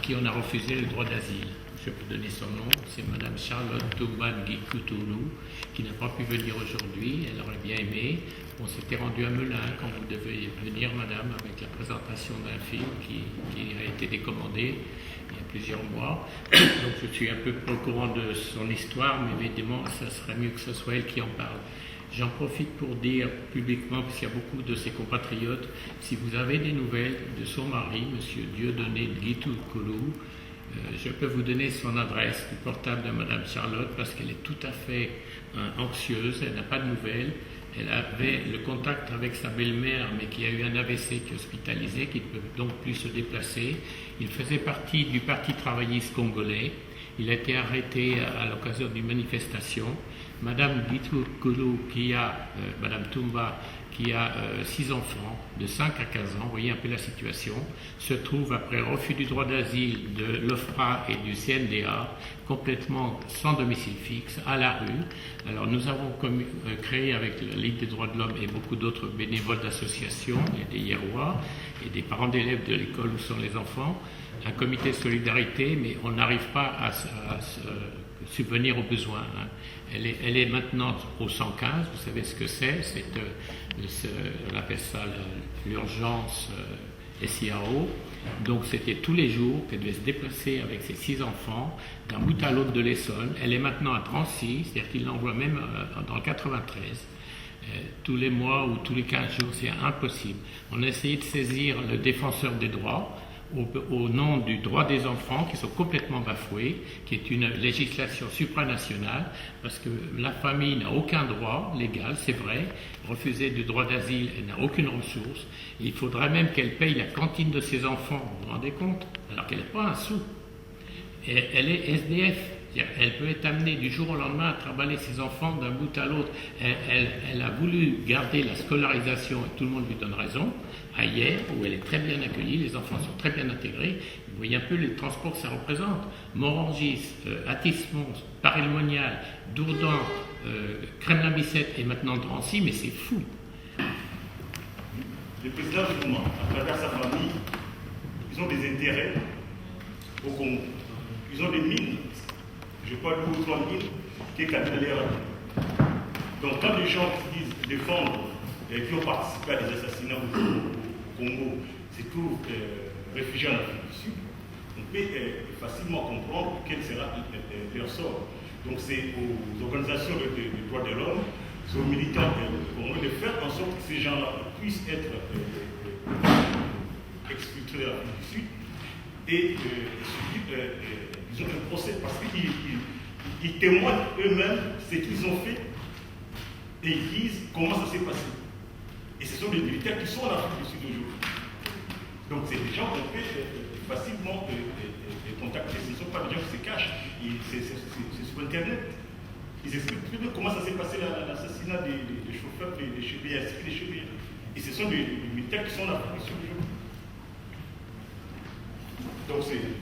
qui on a refusé le droit d'asile. Je peux donner son nom, c'est Madame Charlotte Touban-Guikoutoulou, qui n'a pas pu venir aujourd'hui, elle aurait bien aimé. On s'était rendu à Melun quand vous devez venir, Madame, avec la présentation d'un film qui a été décommandé il y a plusieurs mois. Donc je suis un peu au courant de son histoire, mais évidemment, ça serait mieux que ce soit elle qui en parle. J'en profite pour dire publiquement, puisqu'il y a beaucoup de ses compatriotes, si vous avez des nouvelles de son mari, M. Dieudonné Guikoutoulou, je peux vous donner son adresse du portable de Mme Charlotte parce qu'elle est tout à fait anxieuse, elle n'a pas de nouvelles. Elle avait le contact avec sa belle-mère, mais qui a eu un AVC, qui est hospitalisé, qui ne peut donc plus se déplacer. Il faisait partie du Parti travailliste congolais. Il a été arrêté à l'occasion d'une manifestation. Madame Guikoutoulou, Madame Toumba, qui a 6 enfants de 5 à 15 ans, vous voyez un peu la situation, se trouve après refus du droit d'asile de l'OFPRA et du CNDA, complètement sans domicile fixe, à la rue. Alors nous avons créé avec la Ligue des droits de l'homme et beaucoup d'autres bénévoles d'associations, et des Hierois et des parents d'élèves de l'école où sont les enfants, un comité de solidarité, mais on n'arrive pas à subvenir aux besoins. Elle est maintenant au 115, vous savez ce que c'est, on appelle ça l'urgence SIAO. Donc c'était tous les jours qu'elle devait se déplacer avec ses 6 enfants d'un bout à l'autre de l'Essonne. Elle est maintenant à Drancy, c'est-à-dire qu'il l'envoie même dans le 93. Tous les mois ou tous les 15 jours, c'est impossible. On a essayé de saisir le défenseur des droits au nom du droit des enfants qui sont complètement bafoués, qui est une législation supranationale, parce que la famille n'a aucun droit légal, c'est vrai, refusée du droit d'asile, elle n'a aucune ressource. Il faudrait même qu'elle paye la cantine de ses enfants, vous vous rendez compte, alors qu'elle n'a pas un sou. Et elle est SDF. Elle peut être amenée du jour au lendemain à trimballer ses enfants d'un bout à l'autre. Elle a voulu garder la scolarisation, et tout le monde lui donne raison, à hier, où elle est très bien accueillie, les enfants sont très bien intégrés. Vous voyez un peu les transports que ça représente. Morangis, Athis-Mons, Paris-le-Monial, Dourdan, Kremlin-Bicêtre et maintenant Drancy, mais c'est fou. Le président du Congo, à travers sa famille, ils ont des intérêts au Congo. Ils ont des mines. Je crois 2 ou 3 mines qui est capitalaire. Donc quand les gens qui disent défendre et qui ont participé à des assassinats au Congo se trouvent réfugiés en Afrique du Sud, on peut facilement comprendre quel sera leur sort. Donc c'est aux organisations de droits de l'homme, c'est aux militants congolais de faire en sorte que ces gens-là puissent être exfiltrés de l'Afrique du Sud et ils ont un procès parce qu'ils témoignent eux-mêmes ce qu'ils ont fait et ils disent comment ça s'est passé. Et ce sont des militaires qui sont en Afrique du Sud aujourd'hui. Donc c'est des gens qu'on peut facilement contacter. Ce ne sont pas des gens qui se cachent. C'est sur Internet. Ils expliquent très bien comment ça s'est passé l'assassinat des chauffeurs des Chébéas. Et ce sont des militaires qui sont en Afrique du Sud aujourd'hui. Donc c'est une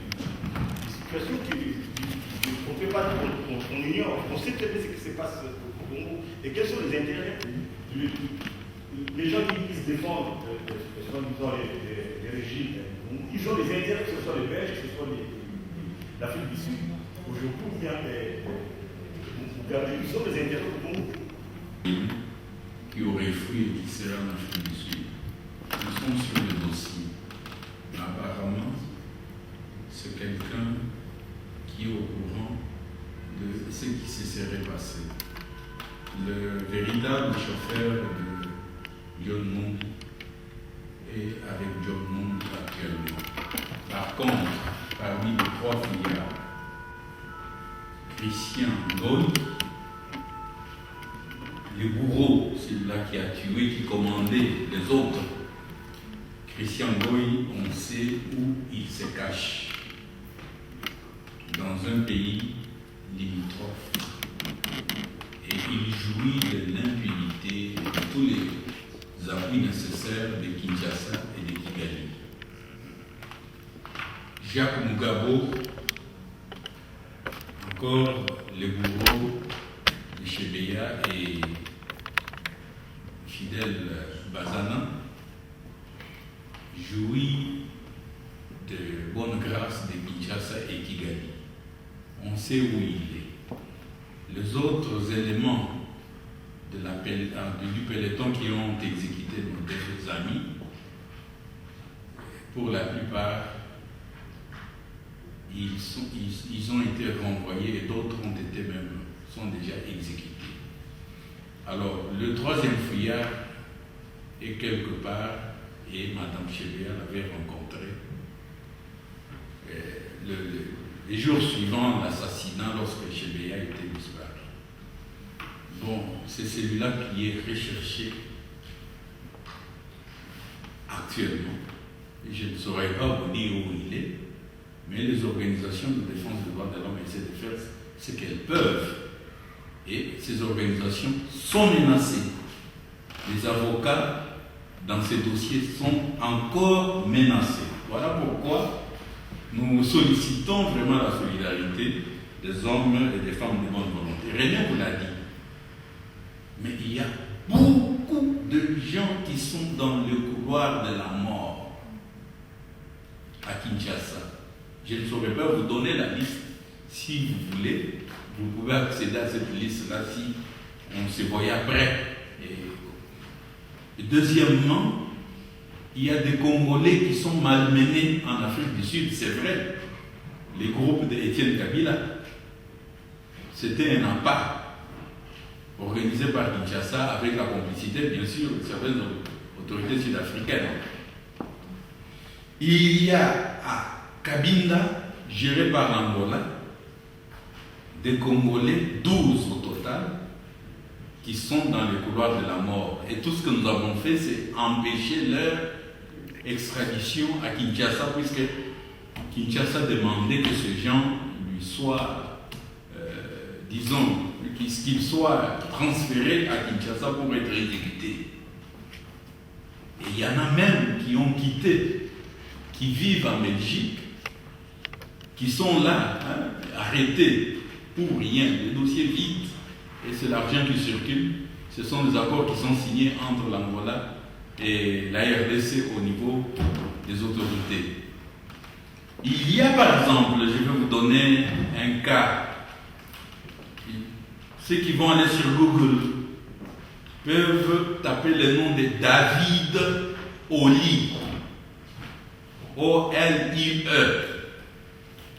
situation qu'on ne peut pas dire, on ignore. On sait très bien ce qui se passe au Congo et quels sont les intérêts. Les gens qui se défendent, disons les régimes, ils ont des intérêts, que ce soit les Belges, que ce soit l'Afrique du Sud. Aujourd'hui, vous regardez, ils ont des intérêts au Congo. Qui aurait fui et qui sera en Afrique du Sud. Nous sommes sur le dossier. Apparemment, c'est quelqu'un qui est au courant de ce qui se serait passé. Le véritable chauffeur de John Mond est avec John Mond actuellement. Par contre, parmi les 3 filiales, Christian Goy, le bourreau, celui-là qui a tué, qui commandait les autres, Christian Goy, on sait où il se cache. Dans un pays limitrophe. Et il jouit de l'impunité de tous les appuis nécessaires de Kinshasa et de Kigali. Jacques Mugabo, encore le bourreau de Chebea et Fidel Bazana, jouit de bonne grâce de Kinshasa sait où il est. Les autres éléments du peloton qui ont exécuté nos deux amis, pour la plupart, ils ont été renvoyés et d'autres sont déjà exécutés. Alors, le troisième fuyard est quelque part, et Mme Chébéa l'avait rencontré les jours suivants l'assassinat lorsque Chébéa était disparu. Bon, c'est celui-là qui est recherché actuellement. Et je ne saurais pas vous dire où il est, mais les organisations de défense des droits de l'homme essaient de faire ce qu'elles peuvent. Et ces organisations sont menacées. Les avocats dans ces dossiers sont encore menacés. Voilà pourquoi nous sollicitons vraiment la solidarité des hommes et des femmes de bonne volonté. René vous l'a dit. Mais il y a beaucoup de gens qui sont dans le couloir de la mort à Kinshasa. Je ne saurais pas vous donner la liste. Si vous voulez, vous pouvez accéder à cette liste-là si on se voit après. Et deuxièmement, il y a des Congolais qui sont malmenés en Afrique du Sud, c'est vrai. Les groupes d'Étienne Kabila, c'était un appât organisé par Kinshasa avec la complicité, bien sûr, de certaines autorités sud-africaines. Il y a à Cabinda, géré par l'Angola, des Congolais, 12 au total, qui sont dans les couloirs de la mort. Et tout ce que nous avons fait, c'est empêcher leur extradition à Kinshasa, puisque Kinshasa demandait que ces gens lui soient, qu'ils soient transférés à Kinshasa pour être exécutés. Et il y en a même qui ont quitté, qui vivent en Belgique, qui sont là, arrêtés pour rien, les dossiers vides, et c'est l'argent qui circule. Ce sont des accords qui sont signés entre l'Angola et la RDC au niveau des autorités. Il y a par exemple, je vais vous donner un cas, ceux qui vont aller sur Google peuvent taper le nom de David Oli, O-L-I-E.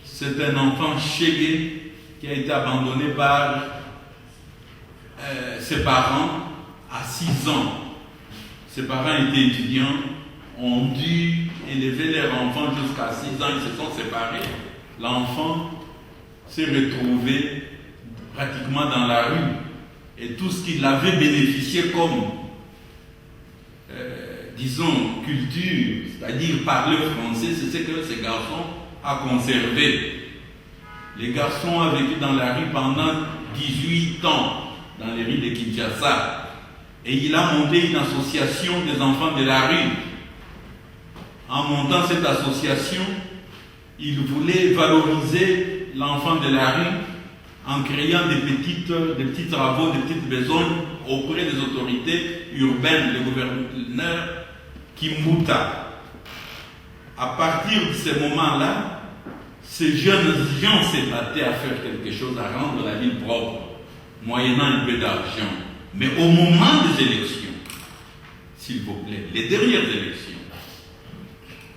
C'est un enfant chégué qui a été abandonné par ses parents à 6 ans. Ses parents étaient étudiants, ont dû élever leur enfant jusqu'à 6 ans, ils se sont séparés. L'enfant s'est retrouvé pratiquement dans la rue. Et tout ce qu'il avait bénéficié comme, disons, culture, c'est-à-dire parler français, c'est ce que ce garçon a conservé. Les garçons ont vécu dans la rue pendant 18 ans, dans les rues de Kinshasa. Et il a monté une association des enfants de la rue. En montant cette association, il voulait valoriser l'enfant de la rue en créant des petits travaux, des petites besognes auprès des autorités urbaines, le gouverneur Kimbuta. À partir de ce moment-là, ces jeunes gens s'étaient à faire quelque chose, à rendre la ville propre, moyennant un peu d'argent. Mais au moment des élections, s'il vous plaît, les dernières élections,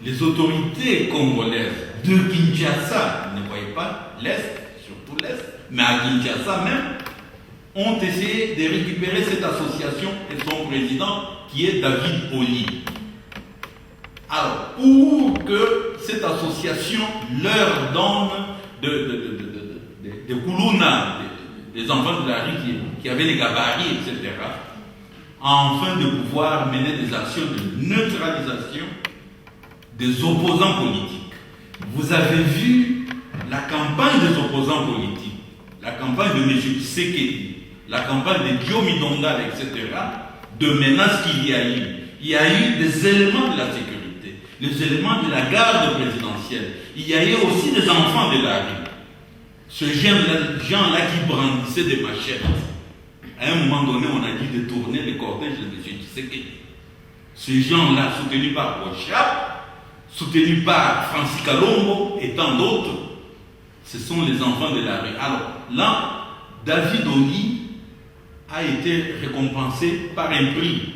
les autorités congolaises de Kinshasa, ne voyaient pas l'Est, surtout l'Est, mais à Kinshasa même, ont essayé de récupérer cette association et son président, qui est David Oli. Alors, pour que cette association leur donne de Koulouna, des enfants de la rue qui avaient les gabarits, etc., afin de pouvoir mener des actions de neutralisation des opposants politiques. Vous avez vu la campagne des opposants politiques, la campagne de M. Tshisekedi, la campagne de Diomi Dongal, etc., de menaces qu'il y a eu. Il y a eu des éléments de la sécurité, les éléments de la garde présidentielle. Il y a eu aussi des enfants de la rue. Ces gens-là qui brandissaient des machettes. À un moment donné, on a dit de tourner le cortège de M. Tshisekedi. Ces gens-là, soutenus par Bochap, soutenus par Francis Kalombo et tant d'autres, Ce sont les enfants de la rue. Alors là, David Oli a été récompensé par un prix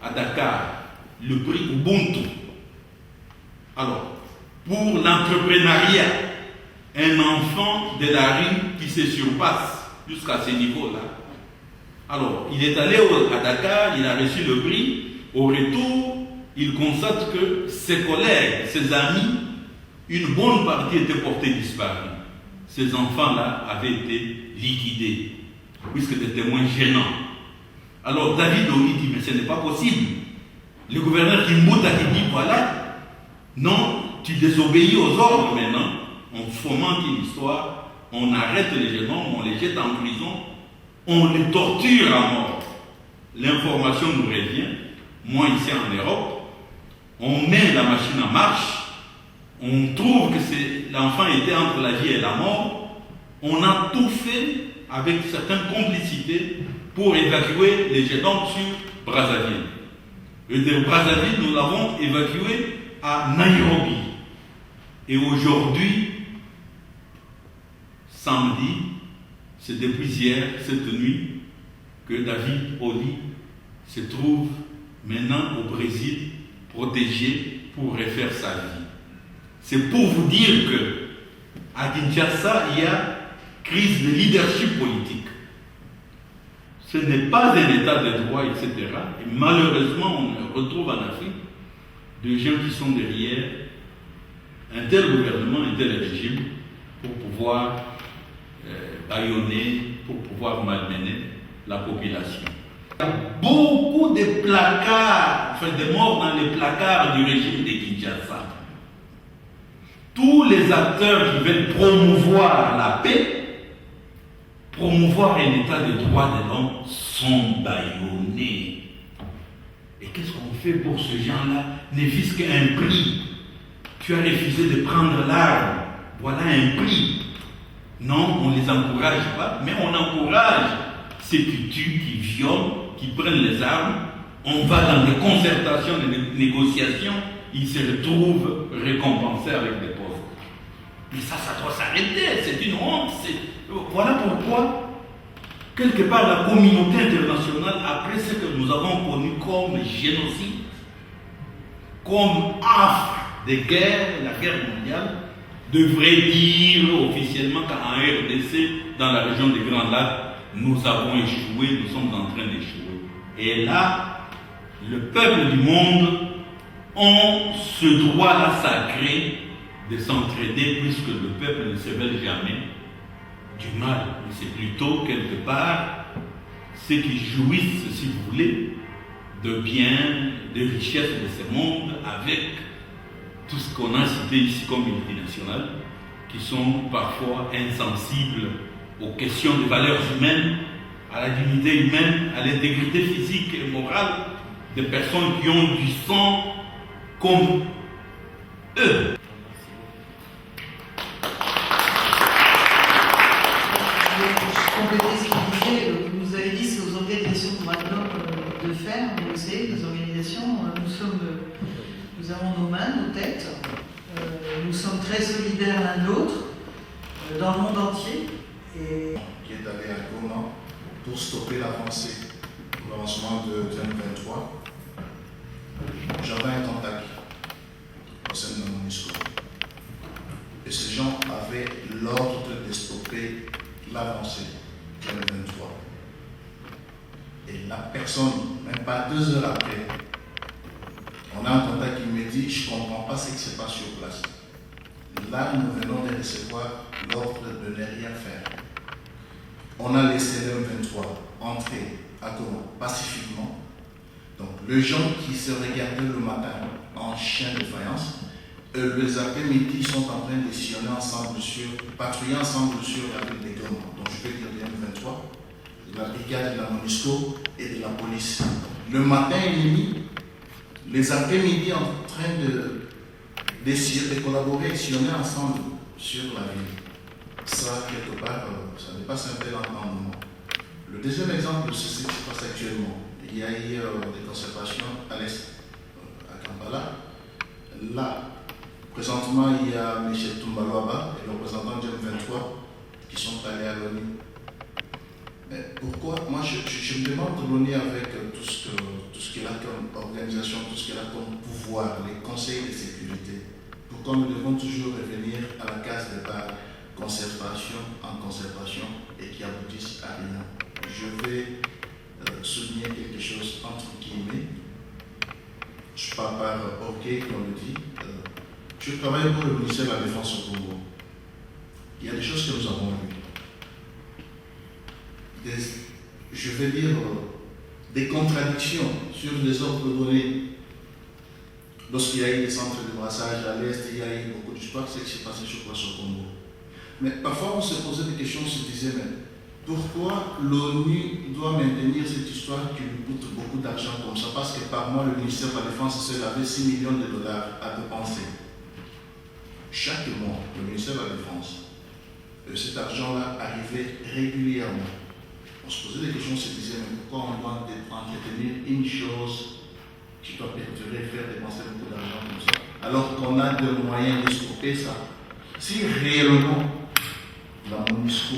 à Dakar, le prix Ubuntu. Alors, pour l'entrepreneuriat, un enfant de la rue qui se surpasse jusqu'à ce niveau-là. Alors, il est allé à Dakar, il a reçu le prix. Au retour, il constate que ses collègues, ses amis, une bonne partie étaient portés disparus. Ces enfants-là avaient été liquidés, puisque des témoins gênants. Alors David Oli dit, mais ce n'est pas possible. Le gouverneur Kimbouta qui dit, voilà, non, tu désobéis aux ordres maintenant. On fomente une histoire, on arrête les jeunes hommes, on les jette en prison, on les torture à mort. L'information nous revient. Moi, ici en Europe, on met la machine en marche, on trouve que l'enfant était entre la vie et la mort, on a tout fait avec certaines complicités pour évacuer les jeunes hommes sur Brazzaville. Et de Brazzaville, nous l'avons évacué à Nairobi. Et aujourd'hui, samedi, c'est depuis hier, cette nuit, que David Oli se trouve maintenant au Brésil, protégé pour refaire sa vie. C'est pour vous dire que à Kinshasa, il y a crise de leadership politique. Ce n'est pas un état de droit, etc. Et malheureusement, on retrouve en Afrique des gens qui sont derrière un tel gouvernement, un tel régime, pour pouvoir bâillonner, pour pouvoir malmener la population. Il y a beaucoup de placards, enfin de morts dans les placards du régime de Kinshasa. Tous les acteurs qui veulent promouvoir la paix, promouvoir un état de droit de l'homme, sont bâillonnés. Et qu'est-ce qu'on fait pour ces gens-là? Ne fût-ce qu'un prix. Tu as refusé de prendre l'arme. Voilà un prix. Non, on ne les encourage pas, mais on encourage ceux qui tuent, qui violent, qui prennent les armes. On va dans des concertations, des négociations, ils se retrouvent récompensés avec des pauvres. Mais ça doit s'arrêter, c'est une honte. Voilà pourquoi, quelque part, la communauté internationale, après ce que nous avons connu comme génocide, comme affre de guerre, la guerre mondiale, devrait dire officiellement qu'en RDC, dans la région des Grands Lacs, nous avons échoué, nous sommes en train d'échouer. Et là, le peuple du monde ont ce droit-là sacré de s'entraider, puisque le peuple ne se révèle jamais du mal. Mais c'est plutôt quelque part ceux qui jouissent, si vous voulez, de biens, de richesses de ce monde, avec tout ce qu'on a cité ici comme multinationales, qui sont parfois insensibles aux questions de valeurs humaines, à la dignité humaine, à l'intégrité physique et morale des personnes qui ont du sang comme eux. Compléter ce qu'il disait, vous avez dit c'est aux organisations de droits de l'homme de faire, vous savez, les organisations, nous avons nos mains, nos têtes, nous sommes très solidaires l'un de l'autre, dans le monde entier. Et... qui est allé à Goma pour stopper l'avancée au lancement de 2023. J'avais un contact au sein de la MONUSCO. Et ces gens avaient l'ordre de stopper l'avancée 2023. Et la personne, même pas 2 heures après, on a un contact qui me dit, je ne comprends pas ce qui se passe sur place. Là, nous venons de recevoir l'ordre de ne rien faire. On a laissé le 23 entrer à Goma pacifiquement. Donc, les gens qui se regardaient le matin en chien de faïence, les après-midi sont en train de sillonner ensemble patrouiller ensemble sur la ville de Goma. Donc, je peux dire bien le 23, de la brigade de la MONUSCO et de la police. Le matin et demi, les après-midi en train d'essayer de collaborer et sillonner ensemble sur la ville. Ça, quelque part, ça dépasse un peu l'entendement. Le deuxième exemple, c'est ce qui se passe actuellement. Il y a eu des conservations à l'est, à Kampala. Là, Présentement, il y a M. Toumbalouaba et le représentant du M23 qui sont allés à l'ONU. Mais pourquoi? Moi, je me demande l'ONU avec tout ce qu'elle a comme organisation, tout ce qu'elle a comme pouvoir, les conseils de sécurité. Pourquoi nous devons toujours revenir à la case départ, concertation en concertation, et qui aboutissent à rien? Je vais souligner quelque chose entre guillemets. Je parle par OK, comme on le dit. Je travaille pour le ministère de la Défense au Congo. Il y a des choses que nous avons vues. Je vais dire des contradictions sur les ordres donnés. Lorsqu'il y a eu des centres de brassage à l'Est, il y a eu beaucoup d'histoires, c'est ce qui s'est passé sur place au Congo. Mais parfois on se posait des questions, on se disait, mais pourquoi l'ONU doit maintenir cette histoire qui lui coûte beaucoup d'argent comme ça? Parce que par mois, le ministère de la Défense avait 6 millions de dollars à dépenser. Chaque mois, le ministère de la Défense, cet argent-là arrivait régulièrement. On se posait des questions, on se disait, mais pourquoi on doit entretenir une chose qui doit perdurer, faire dépenser beaucoup d'argent comme ça, alors qu'on a des moyens de stopper ça? Si réellement la MONUSCO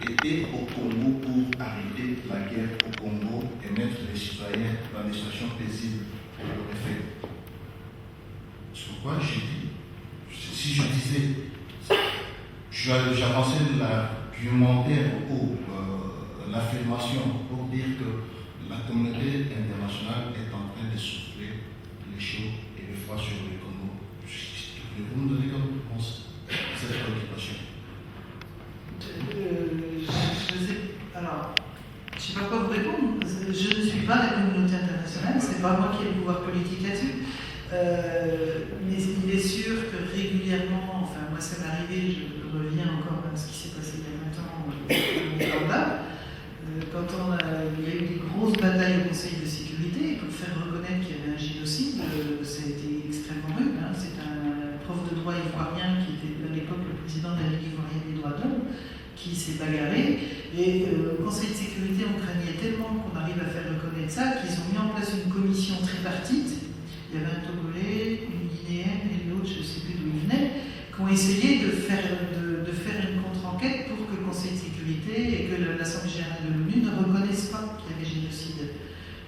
était au Congo pour arrêter la guerre au Congo et mettre les citoyens dans des situations paisibles, elle l'aurait fait. C'est pourquoi j'ai dit, si je disais, j'avançais l'argumentaire ou l'affirmation pour dire que la communauté internationale est en train de souffler les chaud et le froid sur le Congo. Vous me donnez comme réponse cette préoccupation? Alors, je ne sais pas quoi vous répondre. Je ne suis pas la communauté internationale, c'est pas moi qui ai le pouvoir politique là-dessus. Mais il est sûr que régulièrement, enfin moi ça m'est arrivé, je reviens encore à ce qui s'est passé il y a 20 ans au Rwanda, quand il y a eu des grosses batailles au Conseil de sécurité pour faire reconnaître qu'il y avait un génocide, ça a été extrêmement rude. Hein. C'est un prof de droit ivoirien qui était à l'époque le président de la Ligue ivoirienne des droits de l'homme qui s'est bagarré. Et au Conseil de sécurité, on craignait tellement qu'on arrive à faire reconnaître ça qu'ils ont mis en place une commission tripartite. Il y avait un Togolais, une Guinéenne et l'autre, je ne sais plus d'où il venait, qui ont essayé de faire une contre-enquête pour que le Conseil de sécurité et que l'Assemblée générale de l'ONU ne reconnaissent pas qu'il y avait génocide.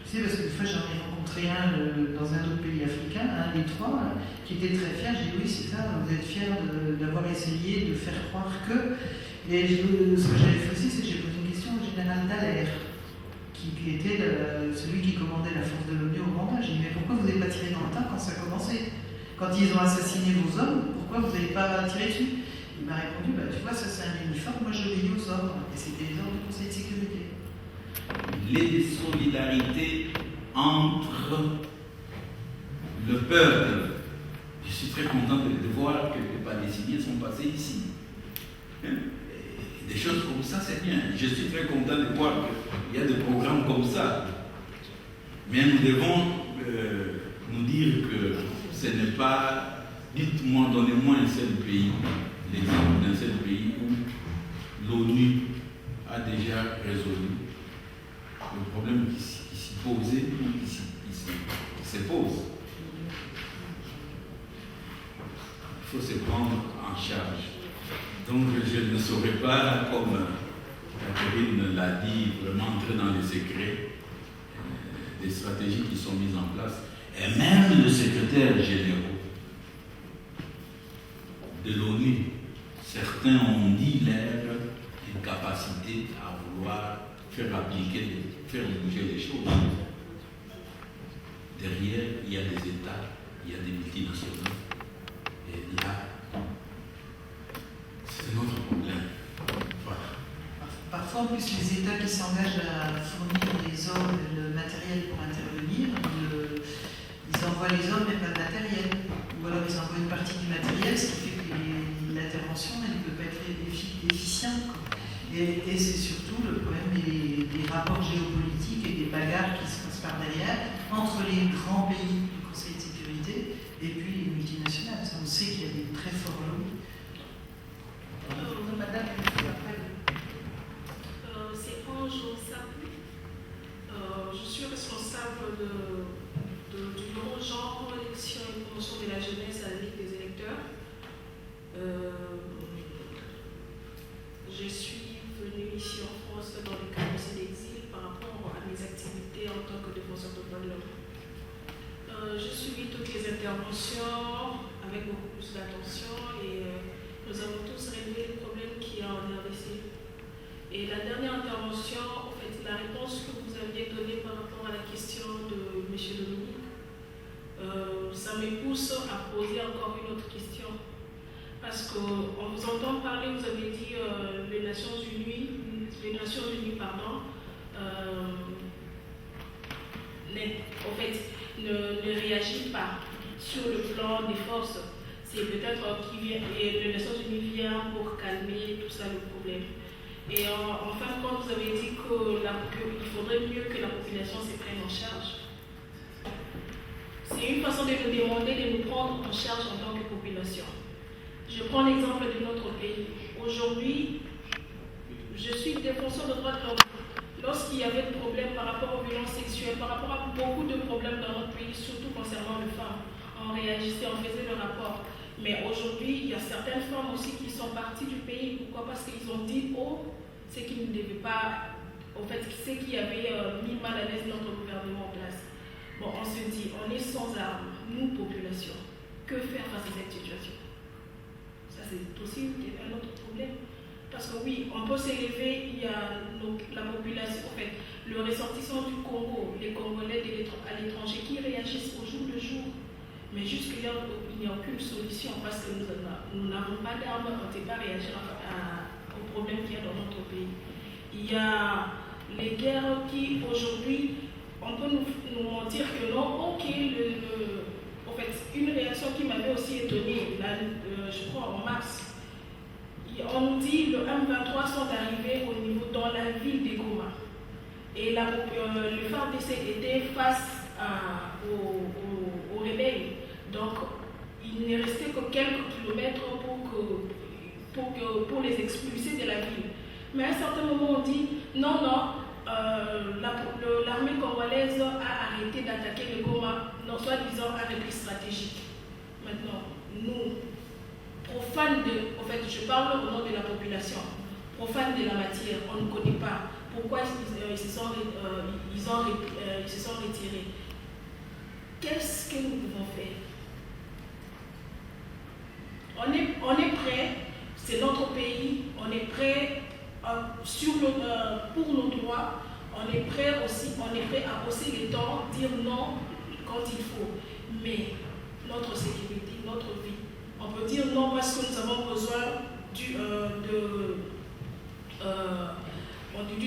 Tu sais, parce qu'une fois j'en ai rencontré un dans un autre pays africain, un des trois, qui était très fier. J'ai dit oui, c'est ça, vous êtes fiers d'avoir essayé de faire croire que. Et ce que j'avais fait aussi, c'est que j'ai posé une question au général Dallaire, qui était celui qui commandait la force de l'ONU au Rwanda. J'ai dit, mais pourquoi vous n'avez pas tiré dans le tas quand ça a commencé? Quand ils ont assassiné vos hommes, pourquoi vous n'avez pas tiré dessus? Il m'a répondu, bah, tu vois, ça c'est un uniforme, moi je veille aux ordres. Et c'était les ordres du Conseil de sécurité. Les solidarités entre le peuple. Je suis très content de voir que les Palestiniens sont passés ici. Des choses comme ça, c'est bien. Je suis très content de voir qu'il y a des programmes comme ça. Mais nous devons nous dire que ce n'est pas, dites-moi, donnez-moi un seul pays, l'exemple d'un seul pays où l'ONU a déjà résolu le problème qui s'y posait ou qui se pose. Il faut se prendre en charge. Donc je ne saurais pas, comme Catherine l'a dit, vraiment entrer dans les secrets des stratégies qui sont mises en place. Et même le secrétaire général de l'ONU, certains ont dit leur incapacité à vouloir faire bouger les choses. Derrière, il y a des États, il y a des multinationales. Et là, c'est notre problème. Voilà. Parfois, en plus, les États qui s'engagent à fournir les hommes et le matériel pour intervenir, ils envoient les hommes et pas le matériel. Ou alors ils envoient une partie du matériel, ce qui fait que l'intervention ne peut pas être efficiente. Et c'est surtout le problème des rapports géopolitiques et des bagarres qui se passent par derrière entre les grands pays du Conseil de sécurité et puis les multinationales. On sait qu'il y a des très forts lobbies. Madame, c'est Ange Sapu. Je suis responsable du bureau genre, élection et promotion de la jeunesse à la Ligue des électeurs. intervention avec beaucoup plus d'attention et nous avons tous réglé le problème qui est en RDC. Et la dernière intervention, en fait, la réponse que vous aviez donnée par rapport à la question de M. Dominique, ça me pousse à poser encore une autre question. Parce qu'en vous entendant parler, vous avez dit les Nations Unies, en fait, ne réagit pas sur le plan des forces. C'est peut-être et les Nations Unies vient pour calmer tout ça, le problème. Et en fin de compte, vous avez dit qu'il faudrait mieux que la population se prenne en charge. C'est une façon de nous demander de nous prendre en charge en tant que population. Je prends l'exemple de notre pays. Aujourd'hui, je suis défenseur de droits de l'homme. Lorsqu'il y avait des problèmes par rapport aux violences sexuelles, par rapport à beaucoup de problèmes dans notre pays, surtout concernant les femmes, on réagissait, on faisait le rapport. Mais aujourd'hui, il y a certaines femmes aussi qui sont parties du pays. Pourquoi? Parce qu'ils ont dit ce qui ne devait pas, en fait, ce qui avait mis mal à l'aise notre gouvernement en place. Bon, on se dit, on est sans armes, nous, population. Que faire face à cette situation? Ça, c'est aussi un autre problème. Parce que oui, on peut s'élever, il y a la population, en fait, le ressortissant du Congo, les Congolais à l'étranger qui réagissent au jour le jour. Mais jusque-là, il n'y a aucune solution parce que nous n'avons pas d'armes, on ne sait pas réagir aux problèmes qu'il y a dans notre pays. Il y a les guerres qui, aujourd'hui, on peut nous mentir que non, ok, en fait, une réaction qui m'avait aussi étonnée, je crois en mars, on nous dit le M23 sont arrivés dans la ville de Goma. Et le FARDC était face au rebelle. Donc, il n'est resté que quelques kilomètres pour les expulser de la ville. Mais à un certain moment, on dit non, l'armée congolaise a arrêté d'attaquer le Goma, soi-disant un repli stratégique. Maintenant, nous, profanes en fait, je parle au nom de la population, profanes de la matière, on ne connaît pas pourquoi ils se sont retirés. Qu'est-ce que nous pouvons faire? On est prêt, c'est notre pays, on est prêt pour nos droits, on est prêt à hausser les temps, dire non quand il faut. Mais notre sécurité, notre vie, on peut dire non parce que nous avons besoin du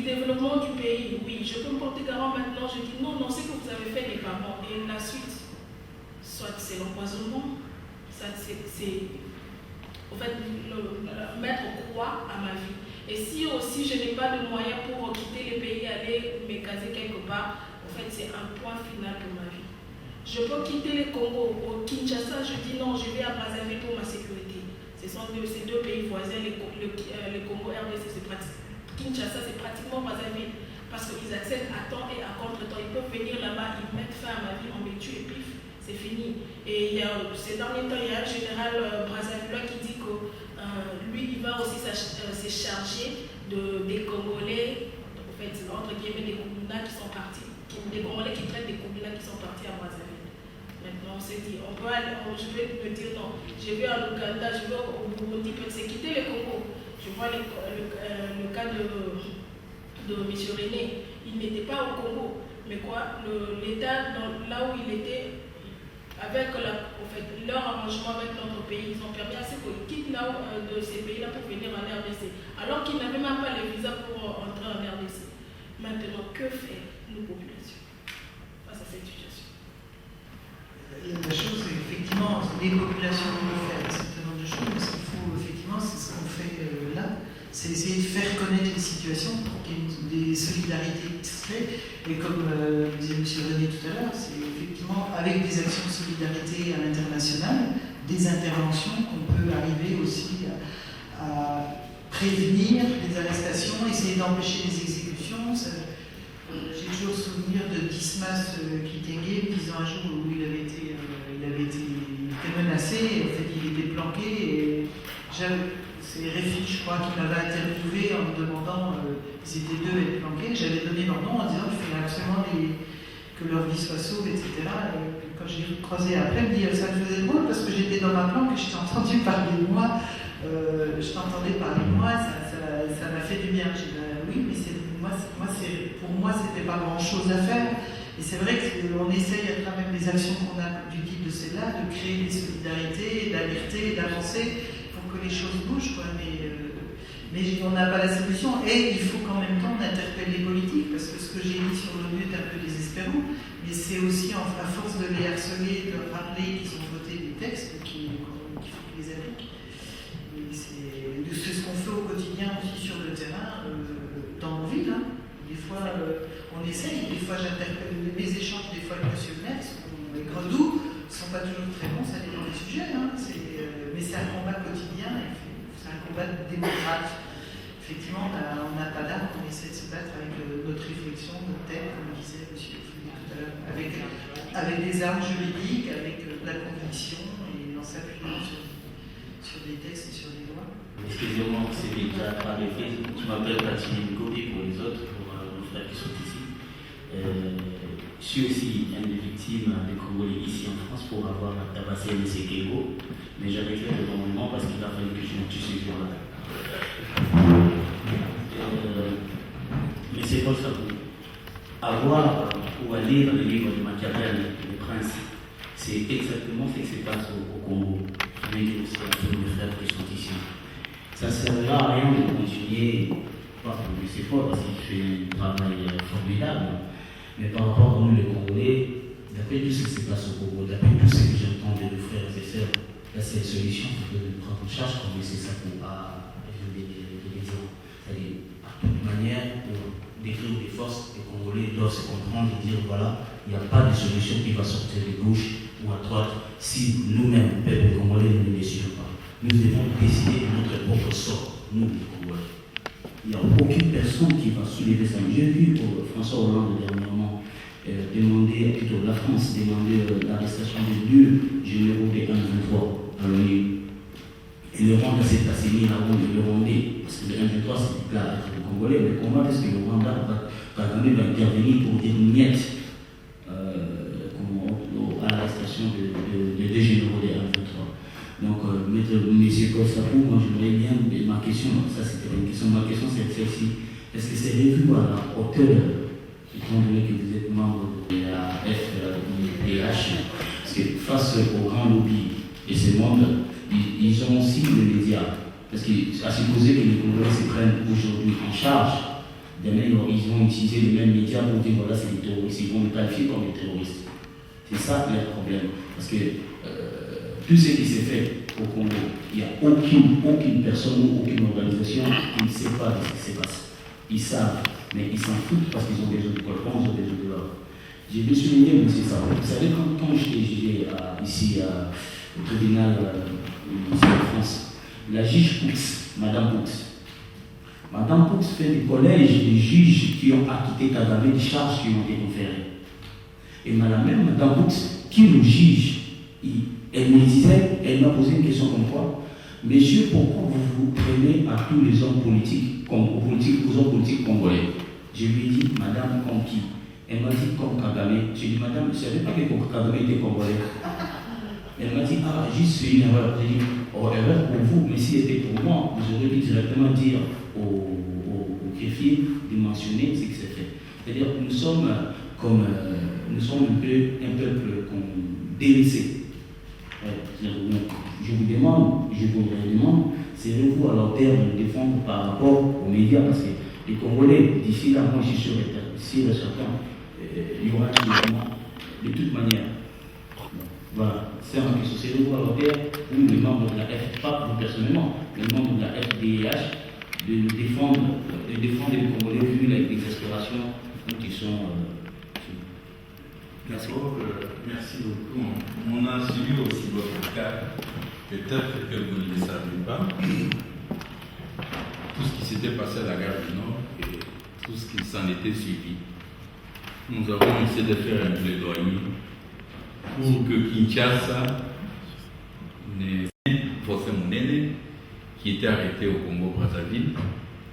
développement du pays. Oui, je peux me porter garant maintenant, je dis non, ce que vous avez fait n'est pas bon. Et la suite, soit c'est l'empoisonnement, soit c'est en fait mettre croix à ma vie. Et si aussi je n'ai pas de moyens pour quitter le pays, aller me caser quelque part, en fait c'est un point final pour ma vie. Je peux quitter le Congo, au Kinshasa, je dis non, je vais à Brazzaville pour ma sécurité. Ce sont ces deux pays voisins, le Congo RDC, Kinshasa, c'est pratiquement Brazzaville. Parce qu'ils accèdent à temps et à contre-temps. Ils peuvent venir là-bas, ils mettent fin à ma vie, on me tue et pif, c'est fini. Et ces derniers temps, il y a un général Brazzavillois qui dit que lui, il va aussi se charger des Congolais, en fait, entre guillemets, des Koumouna qui sont partis, des Congolais qui traitent des Koumouna qui sont partis à Brazzaville. Maintenant, on s'est dit, je vais me dire non, je vais en Ouganda, je vais au Burundi, c'est quitter le Congo. Je vois le cas de M. René, il n'était pas au Congo, mais l'État, là où il était, avec leur arrangement avec notre pays, ils ont permis à ce qu'ils quittent de ces pays-là pour venir en RDC, alors qu'ils n'avaient même pas le visa pour entrer en RDC. Maintenant, que faire, nous, populations, face à cette situation? La chose, c'est effectivement, les populations peuvent faire un certain nombre de choses, mais ce qu'il faut, effectivement, c'est ce qu'on fait là, c'est essayer de faire connaître les situations pour qu'il y ait des solidarités qui se créent. Et comme disait M. René tout à l'heure, c'est effectivement avec des actions de solidarité à l'international, des interventions qu'on peut arriver aussi à prévenir les arrestations, essayer d'empêcher les exécutions. J'ai toujours souvenir de Dismas Kitenge disant un jour où il avait été menacé, en fait il était planqué et c'est Réfi, je crois, qui m'avait interviewé en me demandant, ils étaient deux à être planqués, j'avais donné leur nom en disant qu'il fallait absolument que leur vie soit sauve, etc. Et quand j'ai croisé après, me dit ça me faisait drôle parce que j'étais dans ma planque et je t'ai entendu parler de moi. Je t'entendais parler de moi, ça m'a fait du bien. J'ai dit oui, mais pour moi, c'était pas grand-chose à faire. Et c'est vrai qu'on essaye à travers les actions qu'on a du type de celle-là, de créer des solidarités, d'alerter, d'avancer pour que les choses bougent, quoi. Mais on n'a pas la solution. Et il faut qu'en même temps on interpelle les politiques, parce que ce que j'ai dit sur l'ONU est un peu désespérant, mais c'est aussi à force de les harceler, de leur rappeler qu'ils ont voté des textes qu'il faut qu'ils les appliquent. C'est ce qu'on fait au quotidien aussi sur le terrain, dans nos villes. Hein. Des fois, on essaye, des fois j'interpelle les échanges, des fois avec M. le maire, les gredous ne sont pas toujours très bons, ça dépend des sujets, hein. Mais c'est un combat quotidien, c'est un combat de démocrate. Effectivement, on n'a pas d'armes, on essaie de se battre avec notre réflexion, notre tête, comme disait M. Fouillé tout à l'heure, avec des armes juridiques, avec de la conviction et en s'appuyant sur des textes et sur des lois. Excusez-moi, c'est déjà par les faits. Je m'appelle Patine Ngobé pour les autres, pour nos frères qui sont ici. Je suis aussi une des victimes des Congolais ici en France pour avoir tabassé M. Kego, mais j'avais fait le bon moment parce qu'il a fallu que je me tue ce jour-là. Mais c'est pas ça. Avoir ou à lire le livre de Machiavel, Les Princes, c'est exactement ce qui se passe au Congo, mais aussi à tous mes frères qui sont ici. Ça ne servira à rien de continuer, pas pour lui c'est pas parce qu'il fait un travail formidable, mais par rapport à nous les Congolais, d'après tout ce qui se passe au Congo, d'après tout ce que j'entends de nos frères et sœurs, la seule solution c'est de prendre en charge comme c'est ça pour les gens. C'est-à-dire, à toute manière, pour décrire des forces, les Congolais doivent se comprendre et dire voilà, il n'y a pas de solution qui va sortir de gauche ou à droite si nous-mêmes, peuple congolais, ne le décidons pas. Nous devons décider de notre propre sort, nous les Congolais. Il n'y a aucune personne qui va soulever ça. J'ai vu François Hollande dernièrement demander, plutôt la France, demander l'arrestation de 2 généraux des 1-23 à l'ONU. Et le Rwanda s'est assigné là où le Rwandais, parce que le 1-23 c'est déclaré être le Congolais, mais comment est-ce que le Rwanda va intervenir pour dire niet à l'arrestation de 2 généraux des 1-23? Donc, M. Kosapou, moi j'aimerais bien, ma question, ça c'était une question, ma question c'est celle-ci. Est-ce que c'est revu à la hauteur, étant donné que vous êtes membre de la FDH, parce que face au grand lobby de ce monde, ils ont aussi les médias. Parce qu'à supposer que les Congolais se prennent aujourd'hui en charge, demain ils vont utiliser les mêmes médias pour dire voilà c'est des terroristes, ils vont les qualifier comme des terroristes. C'est ça leur problème. Parce que tout ce qui s'est fait au Congo, il n'y a aucune personne ou aucune organisation qui ne sait pas de ce qui se passe. Ils savent, mais ils s'en foutent parce qu'ils ont des autres colons, ils ont des autres lois. J'ai bien souligné, M. Sarko. Vous savez, quand j'étais jugé ici au tribunal de France, la juge Poux, Madame Poux fait du collège des juges qui ont acquitté Kagame des charges qui ont été conférées. Et Madame Poux, qui nous juge, elle me disait, elle m'a posé une question comme quoi, Messieurs, pourquoi vous vous prenez à tous les hommes politiques, aux hommes politiques congolais? Je lui ai dit, Madame, comme qui? Elle m'a dit, comme Kagame. J'ai dit, Madame, je ne savais pas que Kagame était congolais. Elle m'a dit, ah, juste c'est une erreur. J'ai dit, oh, erreur pour vous, mais si c'était pour moi, vous auriez pu directement dire au greffier de mentionner ce qui s'est fait. C'est-à-dire que nous sommes un peuple délaissé. Je vous demande, serez-vous à la hauteur de le défendre par rapport aux médias? Parce que les Congolais, d'ici là, moi je suis sûr et certain, il y aura un mouvement de toute manière. Voilà, c'est un question. Serez-vous à la hauteur, ou les membres de la FDH, pas vous personnellement, les membres de la FDH, de défendre les Congolais vu l'exaspération qui sont. D'abord, merci beaucoup. On a suivi aussi votre cas. Peut-être que vous ne le savez pas. Tout ce qui s'était passé à la gare du Nord et tout ce qui s'en était suivi. Nous avons essayé de faire un plaidoyer pour que Kinshasa, Fossé Mounene, qui était arrêté au Congo-Brazzaville,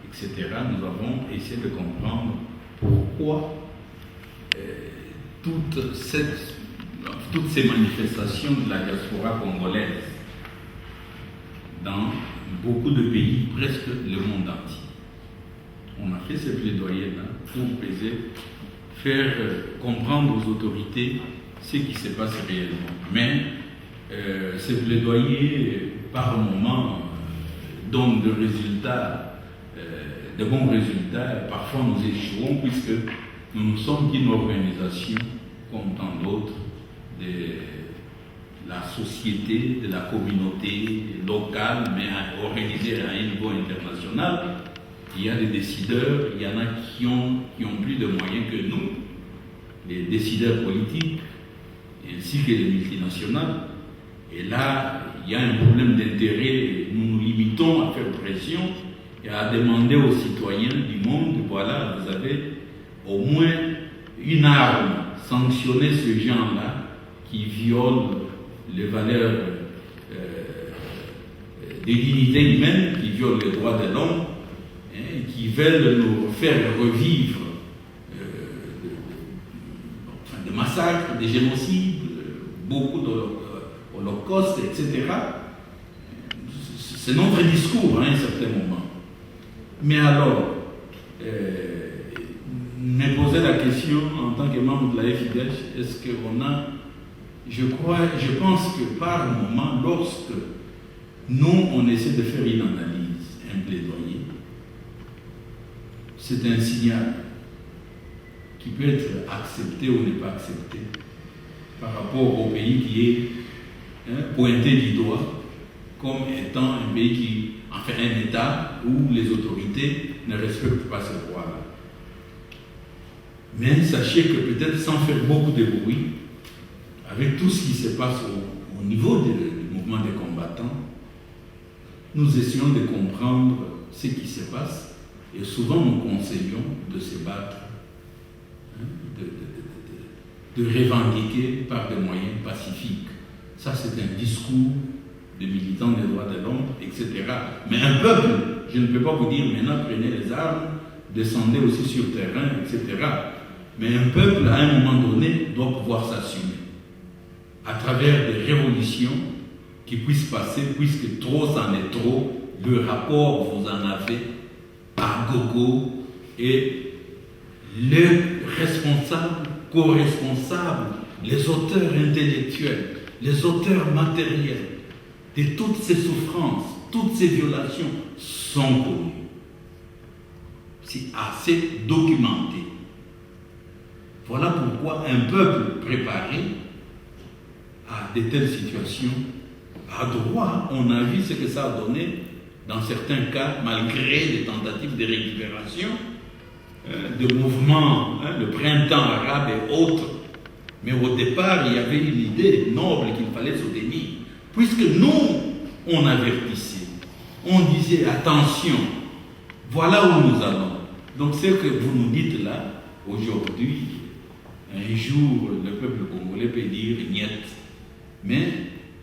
etc., nous avons essayé de comprendre pourquoi toute cette toutes ces manifestations de la diaspora congolaise dans beaucoup de pays, presque le monde entier. On a fait ce plaidoyer-là pour faire comprendre aux autorités ce qui se passe réellement. Mais ce plaidoyer, par moment, donne de bons résultats. Parfois, nous échouons puisque nous ne sommes qu'une organisation, comme tant d'autres, de la société, de la communauté locale, mais organisée à un niveau international. Il y a des décideurs, il y en a qui ont plus de moyens que nous, les décideurs politiques, ainsi que les multinationales. Et là, il y a un problème d'intérêt. Nous nous limitons à faire pression et à demander aux citoyens du monde, voilà, vous avez au moins une arme, sanctionnez ce genre-là qui viole les valeurs des dignités humaines, qui violent les droits de l'homme, qui veulent nous faire revivre des massacres, des génocides, beaucoup d'holocaustes, etc. C'est notre discours à un certain moment. Mais alors, me poser la question en tant que membre de la FIDH, est-ce qu'on a, je pense que par moment, lorsque nous, on essaie de faire une analyse, un plaidoyer, c'est un signal qui peut être accepté ou ne pas accepté par rapport au pays qui est pointé du doigt comme étant un pays qui, enfin un État où les autorités ne respectent pas ce droit-là. Mais sachez que peut-être sans faire beaucoup de bruit, avec tout ce qui se passe au niveau du mouvement des combattants, nous essayons de comprendre ce qui se passe et souvent nous conseillons de se battre, de revendiquer par des moyens pacifiques. Ça, c'est un discours de militants des droits de l'homme, etc. Mais un peuple, je ne peux pas vous dire maintenant prenez les armes, descendez aussi sur le terrain, etc. Mais un peuple, à un moment donné, doit pouvoir s'assumer à travers des révolutions qui puissent passer, puisque trop c'en est trop. Le rapport, vous en avez à gogo, et les responsables, co-responsables, les auteurs intellectuels, les auteurs matériels de toutes ces souffrances, toutes ces violations sont connus. C'est assez documenté. Voilà pourquoi un peuple préparé à de telles situations a droit. On a vu ce que ça a donné dans certains cas, malgré les tentatives de récupération, de mouvements, le printemps arabe et autres. Mais au départ, il y avait une idée noble qu'il fallait soutenir. Puisque nous, on avertissait, on disait attention, voilà où nous allons. Donc ce que vous nous dites là, aujourd'hui, un jour, le peuple congolais peut dire niet. Mais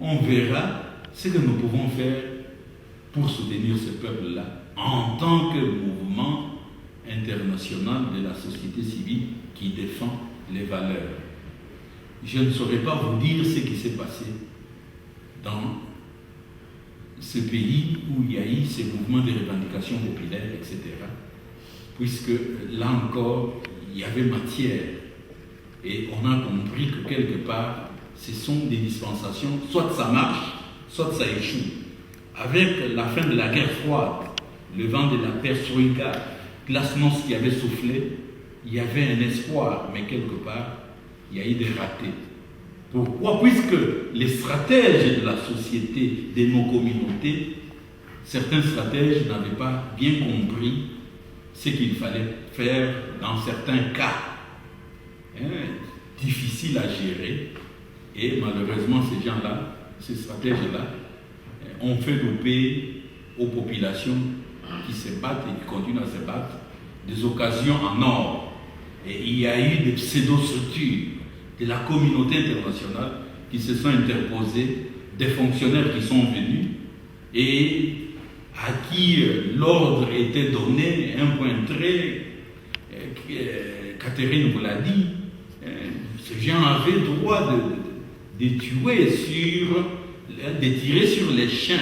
on verra ce que nous pouvons faire pour soutenir ce peuple-là en tant que mouvement international de la société civile qui défend les valeurs. Je ne saurais pas vous dire ce qui s'est passé dans ce pays où il y a eu ces mouvements de revendication populaire, etc. Puisque là encore, il y avait matière. Et on a compris que quelque part, ce sont des dispensations, soit ça marche, soit ça échoue. Avec la fin de la guerre froide, le vent de la perestroïka, glasnost qui avait soufflé, il y avait un espoir, mais quelque part, il y a eu des ratés. Pourquoi? Puisque les stratèges de la société, de nos communautés, certains stratèges n'avaient pas bien compris ce qu'il fallait faire dans certains cas difficiles à gérer. Et malheureusement, ces gens-là, ces stratèges-là, ont fait louper aux populations qui se battent et qui continuent à se battre des occasions en or. Et il y a eu des pseudo-structures de la communauté internationale qui se sont interposées, des fonctionnaires qui sont venus et à qui l'ordre était donné, un point très, Catherine vous l'a dit, ces gens avaient droit tirer sur les chiens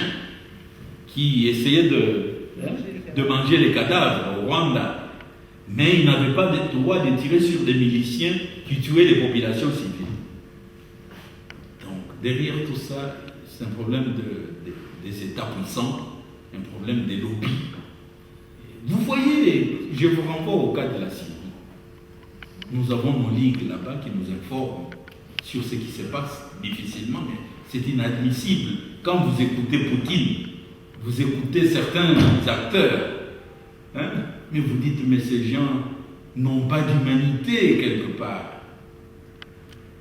qui essayaient de manger les cadavres au Rwanda. Mais il n'avait pas le droit de tirer sur des miliciens qui tuaient les populations civiles. Donc, derrière tout ça, c'est un problème des États puissants, un problème des lobbies. Vous voyez, je vous renvoie au cas de la Syrie. Nous avons nos ligues là-bas qui nous informent sur ce qui se passe difficilement, mais c'est inadmissible. Quand vous écoutez Poutine, vous écoutez certains acteurs, hein, mais vous dites, mais ces gens n'ont pas d'humanité quelque part.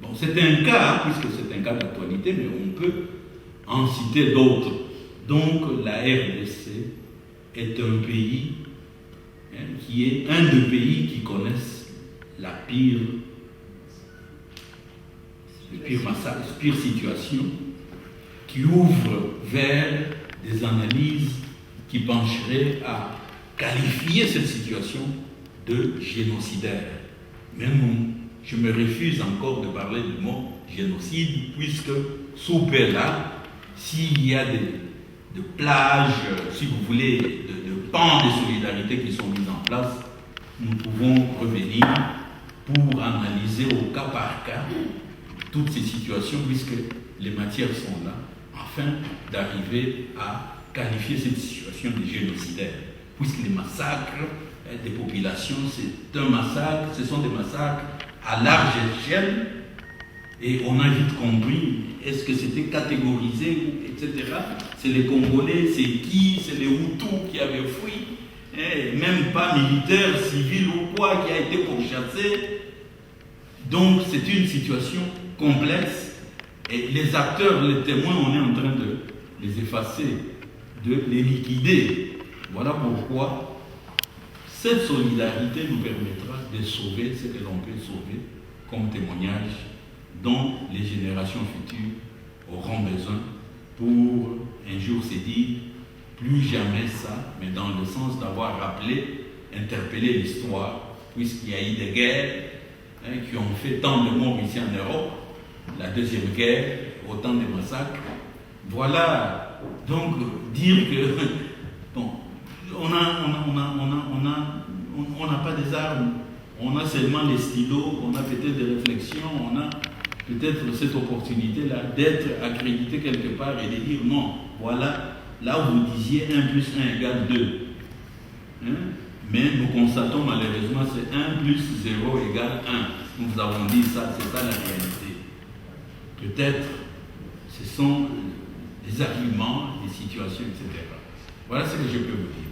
Bon, c'est un cas, puisque c'est un cas d'actualité, mais on peut en citer d'autres. Donc, la RDC est un pays qui est un des pays qui connaissent la pire massacre, pire situation, qui ouvre vers des analyses qui pencheraient à qualifier cette situation de génocidaire. Même je me refuse encore de parler du mot génocide, puisque sous PELA, s'il y a de plages, si vous voulez, de pans de solidarité qui sont mis en place, nous pouvons revenir pour analyser au cas par cas toutes ces situations, puisque les matières sont là, afin d'arriver à qualifier cette situation de génocidaire. Puisque les massacres des populations, c'est un massacre, ce sont des massacres à large échelle, et on a vite compris, est-ce que c'était catégorisé, etc. C'est les Congolais, c'est qui? C'est les Hutus qui avaient fui, même pas militaire, civil ou quoi, qui a été pourchassé. Donc c'est une situation complexe, et les acteurs, les témoins, on est en train de les effacer, de les liquider. Voilà pourquoi cette solidarité nous permettra de sauver ce que l'on peut sauver comme témoignage dont les générations futures auront besoin pour un jour se dire plus jamais ça, mais dans le sens d'avoir rappelé, interpellé l'histoire, puisqu'il y a eu des guerres qui ont fait tant de morts ici en Europe, la deuxième guerre, autant de massacres. Voilà, donc dire que bon, on n'a pas des armes, on a seulement les stylos, on a peut-être des réflexions, on a peut-être cette opportunité-là d'être accrédité quelque part et de dire non, voilà, là où vous disiez 1 plus 1 égale 2. Mais nous constatons malheureusement c'est 1 plus 0 égale 1. Nous avons dit ça, c'est ça la réalité. Peut-être ce sont des arguments, des situations, etc. Voilà ce que je peux vous dire.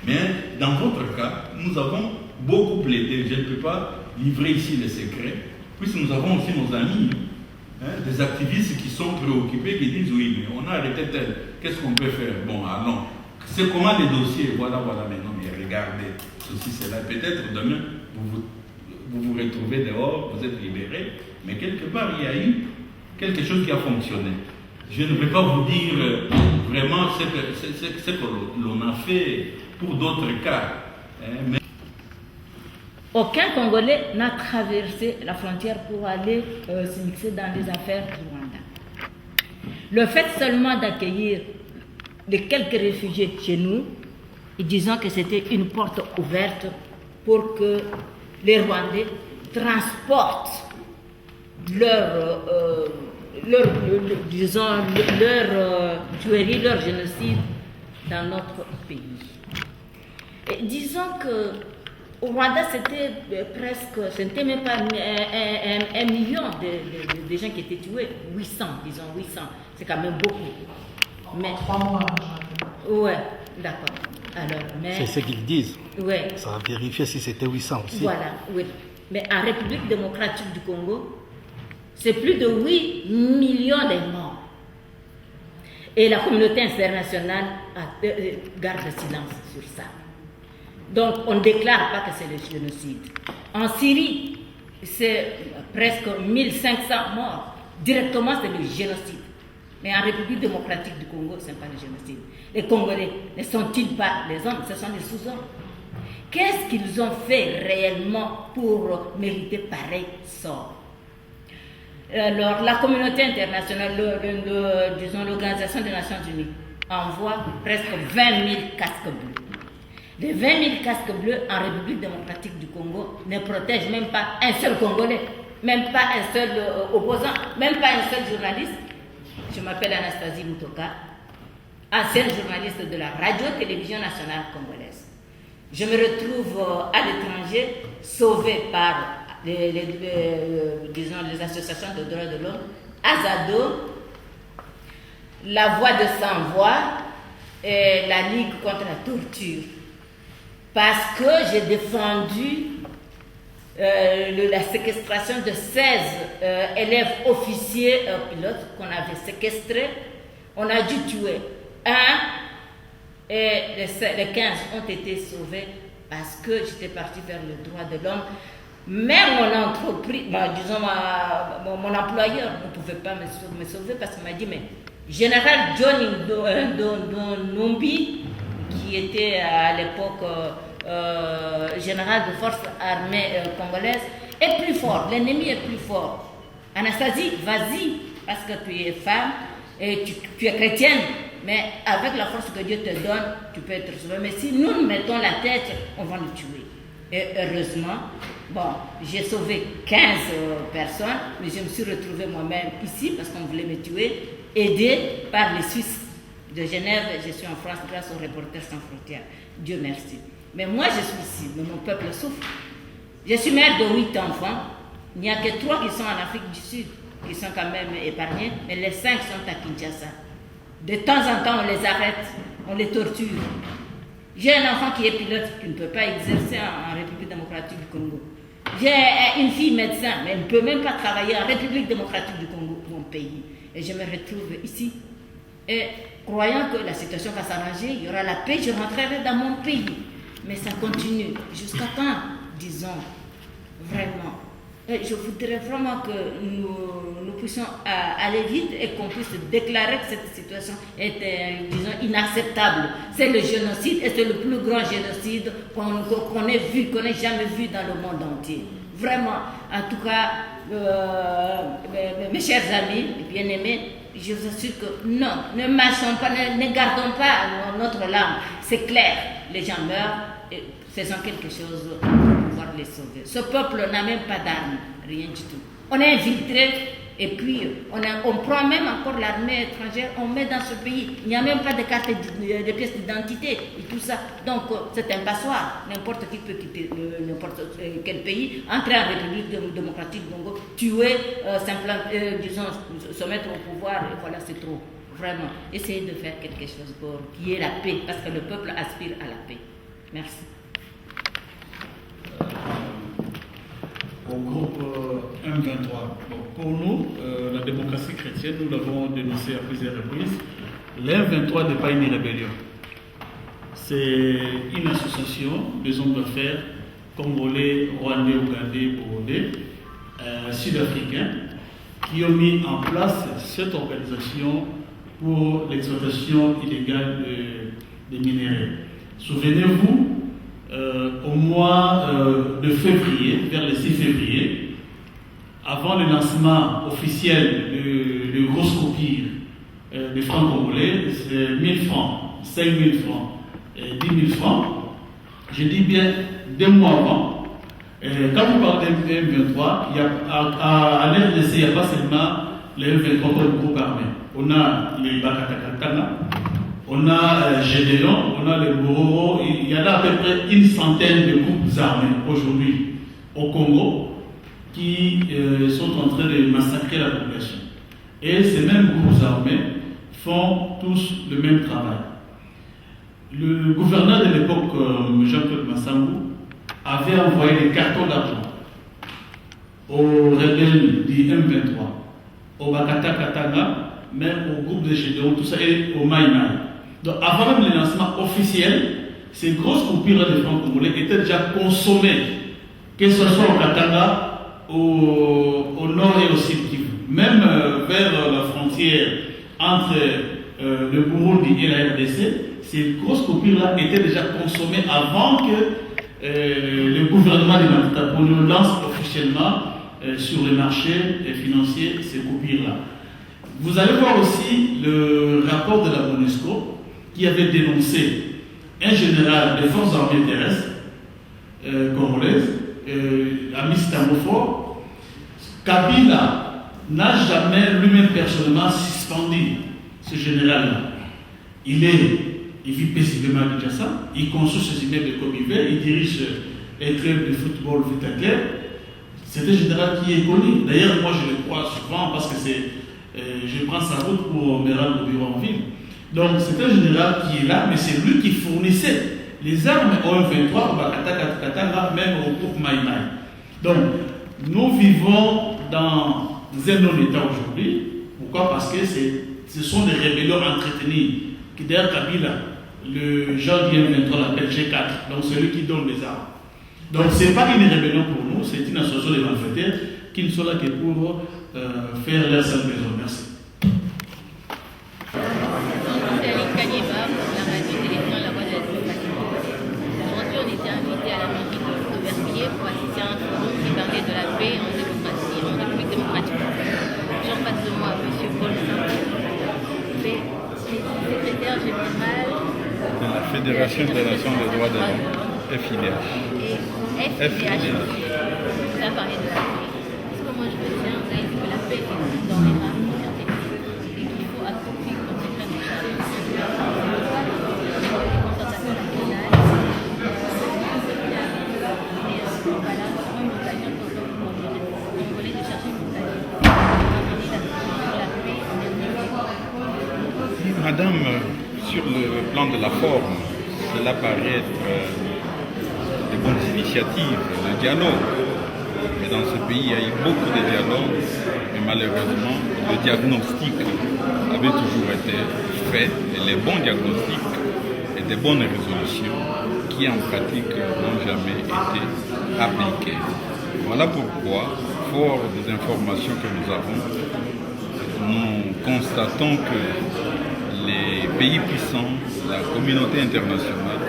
Mais dans votre cas, nous avons beaucoup plaidé. Je ne peux pas livrer ici les secrets, puisque nous avons aussi nos amis, des activistes qui sont préoccupés, qui disent oui, mais on a arrêté tel, qu'est-ce qu'on peut faire? Bon, allons. C'est comment les dossiers? Voilà, maintenant, mais regardez, ceci, cela. Peut-être demain, vous vous retrouvez dehors, vous êtes libérés, mais quelque part, il y a eu quelque chose qui a fonctionné. Je ne vais pas vous dire vraiment ce que l'on a fait pour d'autres cas. Mais... Aucun Congolais n'a traversé la frontière pour aller se mixer dans les affaires du Rwanda. Le fait seulement d'accueillir les quelques réfugiés chez nous, et disons que c'était une porte ouverte pour que les Rwandais transportent leur tuerie, leur génocide dans notre pays. Et disons que au Rwanda, c'était même pas 1 million de gens qui étaient tués, 800, disons 800, c'est quand même beaucoup. Mais 3 mois. Ouais, d'accord. Alors, mais c'est ce qu'ils disent. Ouais. Ça va vérifier si c'était 800 aussi. Voilà, oui. Mais en République démocratique du Congo, c'est plus de 8 millions de morts. Et la communauté internationale garde le silence sur ça. Donc, on ne déclare pas que c'est le génocide. En Syrie, c'est presque 1500 morts. Directement, c'est le génocide. Mais en République démocratique du Congo, ce n'est pas le génocide. Les Congolais ne sont-ils pas les hommes? Ce sont des sous-hommes. Qu'est-ce qu'ils ont fait réellement pour mériter pareil sort? Alors, la communauté internationale, disons l'Organisation des Nations Unies, envoie presque 20 000 casques bleus. Les 20 000 casques bleus en République démocratique du Congo ne protègent même pas un seul Congolais, même pas un seul opposant, même pas un seul journaliste. Je m'appelle Anastasie Mutoka, ancienne journaliste de la radio-télévision nationale congolaise. Je me retrouve à l'étranger, sauvée par disons, les associations de droits de l'homme, Azado, la Voix de Sans Voix et la Ligue contre la torture. Parce que j'ai défendu la séquestration de 16 élèves officiers pilotes qu'on avait séquestrés. On a dû tuer un et les 15 ont été sauvés parce que j'étais partie vers le droit de l'homme. Même mon entreprise, disons mon employeur ne pouvait pas me sauver parce qu'il m'a dit, mais Général Johnny Numbi, qui était à l'époque général de forces armées congolaises, est plus fort, l'ennemi est plus fort. Anastasie, vas-y, parce que tu es femme et tu es chrétienne, mais avec la force que Dieu te donne, tu peux être sauvé. Mais si nous mettons la tête, on va le tuer. Et heureusement, j'ai sauvé 15 personnes, mais je me suis retrouvée moi-même ici parce qu'on voulait me tuer, aidée par les Suisses de Genève. Je suis en France grâce aux Reporters sans frontières. Dieu merci. Mais moi, je suis ici, mais mon peuple souffre. Je suis mère de 8 enfants. Il n'y a que 3 qui sont en Afrique du Sud, qui sont quand même épargnés, mais les 5 sont à Kinshasa. De temps en temps, on les arrête, on les torture. J'ai un enfant qui est pilote, qui ne peut pas exercer en République démocratique du Congo. J'ai une fille médecin, mais elle ne peut même pas travailler en République démocratique du Congo, mon pays. Et je me retrouve ici. Et croyant que la situation va s'arranger, il y aura la paix, je rentrerai dans mon pays. Mais ça continue. Jusqu'à quand, disons, vraiment. Et je voudrais vraiment que nous puissions aller vite et qu'on puisse déclarer que cette situation est, disons, inacceptable. C'est le génocide et c'est le plus grand génocide qu'on ait vu, qu'on n'ait jamais vu dans le monde entier. Vraiment, en tout cas, mes chers amis, bien-aimés, je vous assure que non, ne marchons pas, ne gardons pas notre langue. C'est clair, les gens meurent, et faisons quelque chose pour pouvoir les sauver. Ce peuple n'a même pas d'armes, rien du tout. On est infiltré et puis on prend même encore l'armée étrangère, on met dans ce pays. Il n'y a même pas de carte de pièces d'identité et tout ça. Donc c'est un passoire. N'importe qui peut quitter n'importe quel pays, entrer en République démocratique du Congo, tuer, disons, se mettre au pouvoir, et voilà, c'est trop. Vraiment, essayez de faire quelque chose pour qu'il y ait la paix, parce que le peuple aspire à la paix. Merci. Au groupe M23. Pour nous, la démocratie chrétienne, nous l'avons dénoncé à plusieurs reprises. Le M23 n'est pas une rébellion. C'est une association des hommes d'affaires congolais, rwandais, ougandais, burundais, sud-africains qui ont mis en place cette organisation pour l'exploitation illégale des minéraux. Souvenez-vous, au mois de février, vers le 6 février, avant le lancement officiel de grosses copies des francs congolais, c'est 1000 francs, 5000 francs et 10 000 francs, je dis bien 2 mois avant. Quand vous parlez de M23, à l'RDC, il n'y a pas seulement les M23 comme groupe armé. On a les Bakatakatana, on a Gédéon, on a les Bororo, il y en a à peu près une centaine de groupes armés aujourd'hui au Congo qui sont en train de massacrer la population. Et ces mêmes groupes armés font tous le même travail. Le gouverneur de l'époque, Jean-Claude Massangou, avait envoyé des cartons d'argent aux rebelles du M23, au Bakata Katanga, même au groupe de Gédéon, tout ça, et au Maï Maï. Donc avant même le lancement officiel, ces grosses coupures de francs congolais étaient déjà consommées, que ce soit au Katanga, au nord et au sud, même vers la frontière entre le Burundi et la RDC, ces grosses coupures-là étaient déjà consommées avant que le gouvernement de Matata lance officiellement sur les marchés financiers ces coupures-là. Vous allez voir aussi le rapport de la MONUSCO qui avait dénoncé un général des forces armées terrestres congolaises, Amis Tamofor. Kabila n'a jamais lui-même personnellement suspendu ce général-là. Il vit paisiblement à Kinshasa, il construit ses immeubles comme il veut, il dirige les clubs de football Vitaclair. C'est un général qui est connu. D'ailleurs, moi je le crois souvent parce que je prends sa route pour me rendre au bureau en ville. Donc c'est un général qui est là, mais c'est lui qui fournissait les armes au M23, au Bakata Katanga, même au groupe Maïmaï. Donc nous vivons dans un non-État aujourd'hui. Pourquoi? Parce que ce sont des rébellions entretenues. Qui d'ailleurs Kabila, le genre du M23 l'appelle G4, donc celui qui donne les armes. Donc ce n'est pas une rébellion pour nous, c'est une association de malfaiteurs qui ne sont là que pour faire leur seule maison. Merci. Aujourd'hui, on était invité à la mairie de Versailles pour assister à un forum qui parlait de la paix en démocratie, en République démocratique. J'en face de moi, M. Paul Saint-Pierre, secrétaire général de la Fédération des Nations des droits de l'homme, FIDH. Et FIDH, ça parlait de la paix. Parce que moi je veux dire, vous avez dit que la paix est dans les rames et qu'il faut à tout prix qu'on s'y prenne en charge. Madame, sur le plan de la forme, cela paraît être de bonnes initiatives, le dialogue. Mais dans ce pays, il y a eu beaucoup de dialogues, mais malheureusement, le diagnostic avait toujours été fait, et les bons diagnostics et des bonnes résolutions qui en pratique n'ont jamais été appliquées. Voilà pourquoi, fort des informations que nous avons, nous constatons que les pays puissants, la communauté internationale,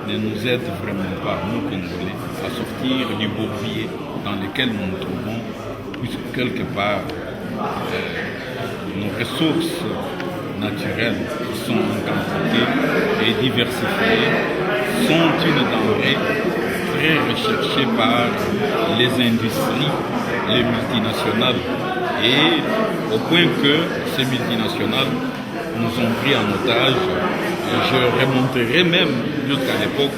ne nous aident vraiment pas, nous Congolais, à sortir du bourbier dans lequel nous nous trouvons, puisque quelque part, nos ressources naturelles qui sont en quantité et diversifiées sont une denrée très recherchée par les industries, les multinationales, et au point que ces multinationales nous ont pris en otage. Je remonterai même jusqu'à l'époque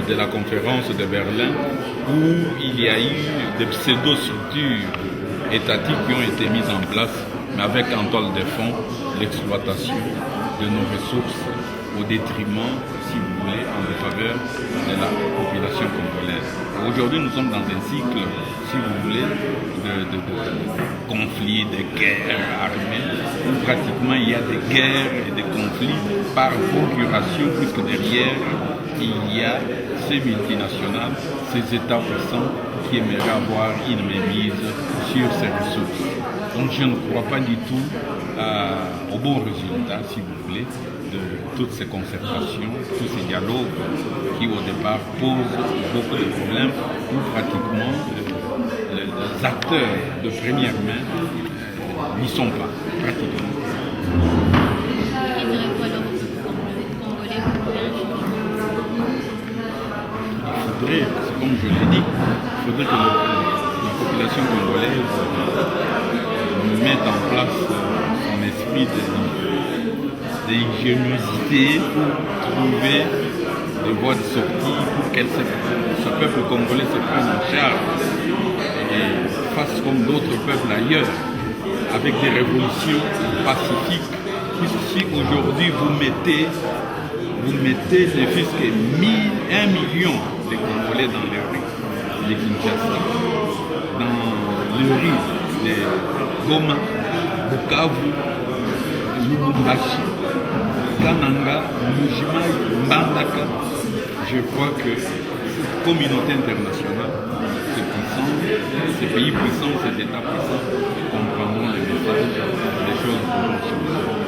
de la conférence de Berlin où il y a eu des pseudo-structures étatiques qui ont été mises en place, mais avec en toile de fond l'exploitation de nos ressources au détriment, si vous voulez, en faveur de la population congolaise. Aujourd'hui, nous sommes dans un cycle, si vous voulez, de conflits, de guerres armées, où pratiquement il y a des guerres et des conflits par procuration, puisque derrière, il y a ces multinationales, ces États puissants qui aimeraient avoir une mainmise sur ces ressources. Donc je ne crois pas du tout au bon résultat, si vous voulez, de toutes ces concertations, tous ces dialogues qui au départ posent beaucoup de problèmes, où pratiquement les acteurs de première main n'y sont pas, pratiquement. Il faudrait, comme je l'ai dit, il faudrait que la population congolaise mette en place son esprit d'ingéniosité pour trouver des voies de sortie pour que ce peuple congolais se prenne en charge et fasse comme d'autres peuples ailleurs, avec des révolutions pacifiques. Puisque si aujourd'hui vous mettez ne fût-ce que 1 million de Congolais dans les rues de Kinshasa, dans les rues de Goma, Bukavu, Lubumbashi, Kananga, Mujimai, Mbandaka, je crois que cette communauté internationale, ces pays puissants, ces États puissants comprendront les messages, les choses vont changer.